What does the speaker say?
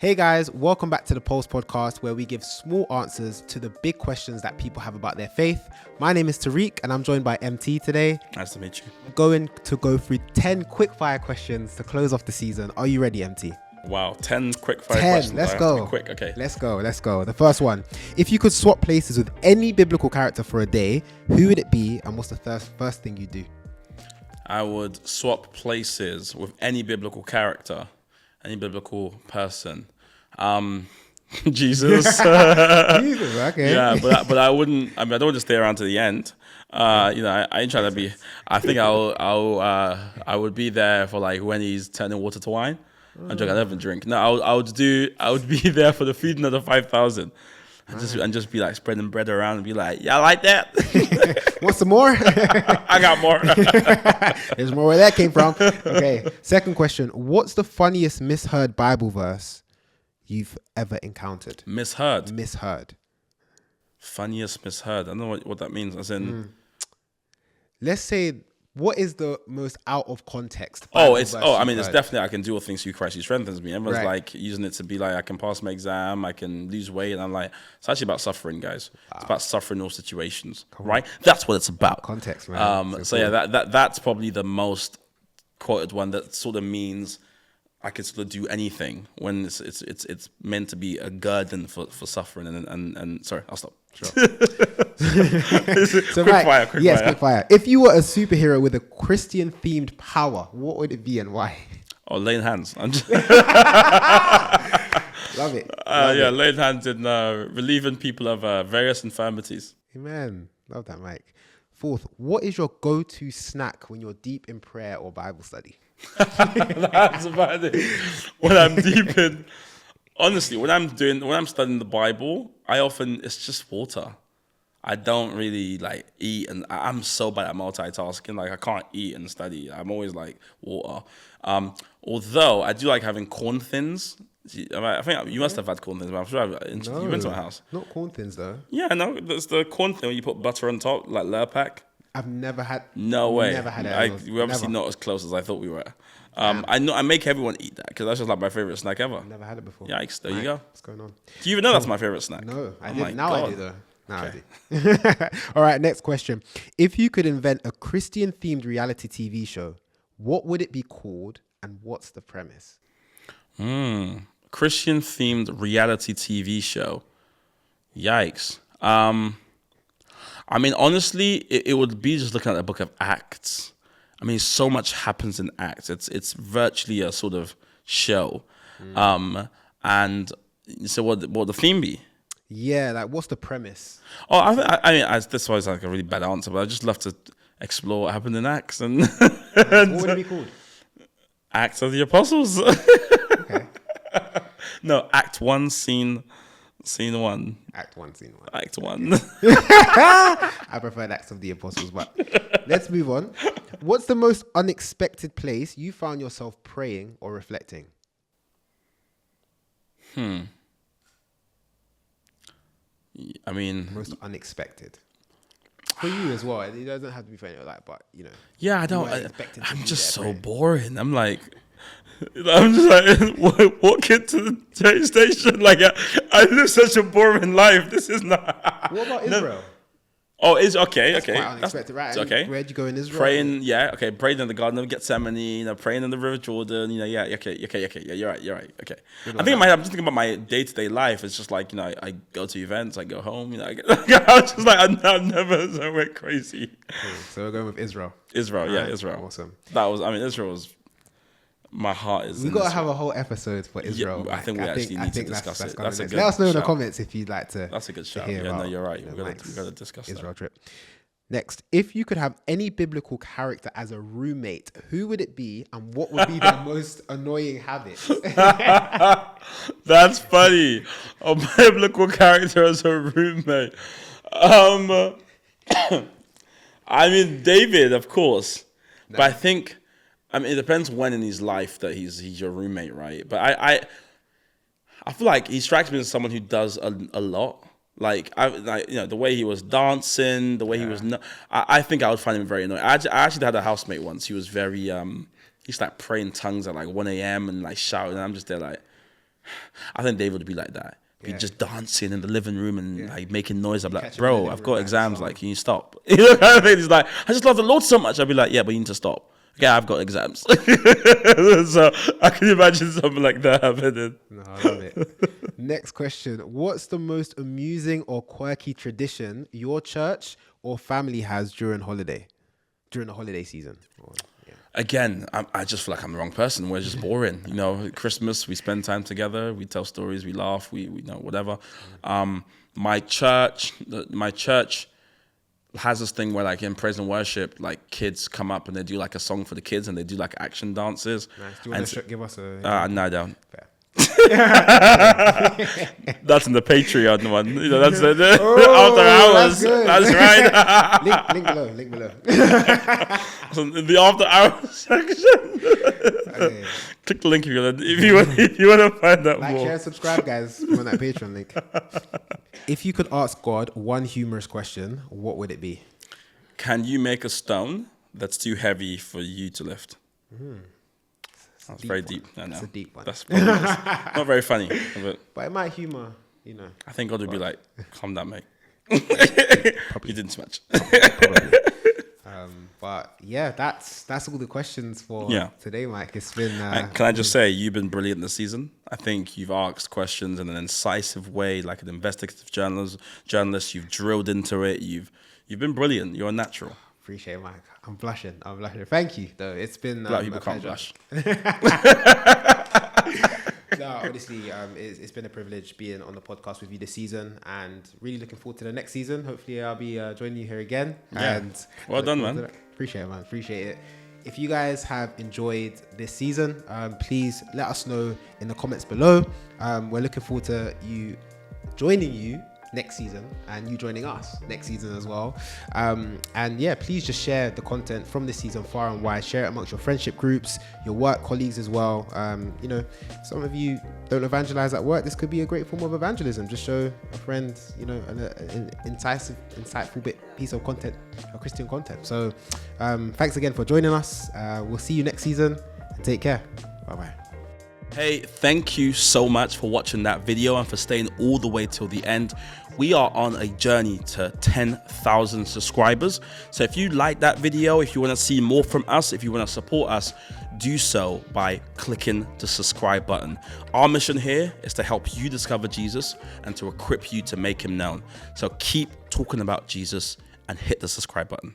Hey guys, welcome back to the Pulse podcast where we give small answers to the big questions that people have about their faith. My name is Tariq and I'm joined by MT today. Nice to meet you. We're going to go through 10 quick-fire questions to close off the season. Are you ready, MT? Wow, 10 quick-fire questions. Let's go. Quick, okay. Let's go. The first one. If you could swap places with any biblical character for a day, who would it be and what's the first thing you do? I would swap places with any biblical character, any biblical person. Jesus. Jesus, okay. Yeah, but I wouldn't. I mean, I don't want to stay around to the end. I ain't trying to be. I think I would be there for like when he's turning water to wine. I never drink. No, I would be there for the feeding of the 5,000. And just be like spreading bread around and be like, yeah, I like that. Want some more? I got more. There's more where that came from. Okay. Second question. What's the funniest misheard Bible verse you've ever encountered? Misheard. Funniest misheard. I don't know what that means. As in, let's say, what is the most out of context? It's definitely I can do all things through Christ who strengthens me. Everyone's Right. like using it to be like, I can pass my exam, I can lose weight, and I'm like, it's actually about suffering, guys. Wow. It's about suffering in all situations, right? That's what it's about. Context, man. That's probably the most quoted one that sort of means I can sort of do anything when it's meant to be a guerdon for suffering and sorry, I'll stop. Sure. Quick fire. If you were a superhero with a Christian themed power, what would it be and why? Oh, laying hands. I'm just Love it. laying hands in relieving people of various infirmities. Amen. Love that, Mike. Fourth, what is your go-to snack when you're deep in prayer or Bible study? That's about it. When I'm deep in, honestly, when I'm studying the Bible, it's just water. I don't really like eat, and I'm so bad at multitasking. Like I can't eat and study. I'm always like water. Although I do like having corn thins. I think you must have had corn thins, but I'm sure you went to my house. Not corn thins though. Yeah, no, that's the corn thin where you put butter on top, like Lurpak. I've never had. No way. Never had it. We're obviously not as close as I thought we were. I make everyone eat that because that's just like my favorite snack ever. I've never had it before. Yikes! There you go. What's going on? Do you even know that's my favorite snack? No, I Oh didn't. my Now God. I do though. Now I do. All right, next question. If you could invent a Christian themed reality TV show, what would it be called and what's the premise? Christian themed reality TV show. Yikes. I mean, honestly, it would be just looking at the book of Acts. I mean, so much happens in Acts. It's virtually a sort of show. And so what the theme be? Yeah, like what's the premise? Oh, I mean, this was like a really bad answer, but I just love to explore what happened in Acts. And What would it be called? Acts of the Apostles. Okay. No, Act 1, Scene 1. Act 1, Scene 1. Act 1. I prefer Acts of the Apostles, but let's move on. What's the most unexpected place you found yourself praying or reflecting? I mean, Most unexpected. For you as well. It doesn't have to be for anyone like, but you know. yeah, I you don't. weren't expecting to I'm be just there so praying. boring. I'm just like walk into the train station. Like I live such a boring life. This is not. What about Israel? Oh, is okay. That's Okay, quite unexpected, right? It's okay. Where'd you go in Israel? Praying in the Garden of Gethsemane. Praying in the River Jordan. Yeah. Yeah, you're right. Okay. I'm just thinking about my day-to-day life. It's just like I go to events, I go home. I was just like I'm never went crazy. Cool. So we're going with Israel. Israel. Awesome. Israel was. My heart is. We got to have a whole episode for Israel. I think we actually need to discuss it. That's a good Let us know in the shout. comments if you'd like to. That's a good shout. hear Yeah, no, about, you're right. you know, We Mike's got to discuss Israel that. trip. Next, if you could have any biblical character as a roommate, who would it be, and what would be their most annoying habit? That's funny. A biblical character as a roommate. I mean, David, of course, but I think. I mean, it depends when in his life that he's your roommate, right? But I feel like he strikes me as someone who does a lot. Like the way he was dancing, the way he was. I think I would find him very annoying. I actually had a housemate once. He was very. He used to like pray in tongues at like 1 a.m. and like shouting. And I'm just there like. I think David would be like that. Be Yeah. just dancing in the living room and like making noise. I'm like, catch him in the bro, living I've room got writing exams. songs. Like, can you stop? You know, kind of thing. He's like, I just love the Lord so much. I'd be like, yeah, but you need to stop. Yeah, I've got exams. So I can imagine something like that happening. No, I love it. Next question. What's the most amusing or quirky tradition your church or family has during the holiday season? Yeah. Again, I just feel like I'm the wrong person. We're just boring. You know, Christmas, we spend time together. We tell stories. We laugh. We know, whatever. My church has this thing where, like, in praise and worship, like, kids come up and they do like a song for the kids and they do like action dances. Nice. Do you want to give us a... No, I don't. Fair. That's in the Patreon one. You know, that's the Oh, after hours. that's good. Right. link below. So in the after hours section. Okay. Click the link if you want to find out Like, more. share, subscribe, guys. On that Patreon link. If you could ask God one humorous question, what would it be? Can you make a stone that's too heavy for you to lift? That's very deep. I know. That's a deep one. That's probably not very funny, but But it might humor, I think God would be like, calm down, mate. You didn't too much. probably. But yeah, that's all the questions for Yeah. today, Mike. It's been. And can I just say, you've been brilliant this season. I think you've asked questions in an incisive way, like an investigative journalist. You've drilled into it. You've been brilliant. You're a natural. Appreciate it, Mike. I'm blushing. Thank you, though. It's been Black a people can't pleasure. blush. No, honestly, it's been a privilege being on the podcast with you this season, and really looking forward to the next season. Hopefully, I'll be joining you here again. Yeah. And Well look done, forward to man. that. Appreciate it, man. Appreciate it. If you guys have enjoyed this season, please let us know in the comments below. We're looking forward to joining you next season and you joining us next season as well. And yeah, please just share the content from this season far and wide. Share it amongst your friendship groups, your work colleagues as well. Some of you don't evangelize at work. This could be a great form of evangelism. Just show a friend, an insightful piece of content, of Christian content. So thanks again for joining us. We'll see you next season, and take care. Bye-bye. Hey, thank you so much for watching that video and for staying all the way till the end. We are on a journey to 10,000 subscribers. So if you like that video, if you want to see more from us, if you want to support us, do so by clicking the subscribe button. Our mission here is to help you discover Jesus and to equip you to make him known. So keep talking about Jesus and hit the subscribe button.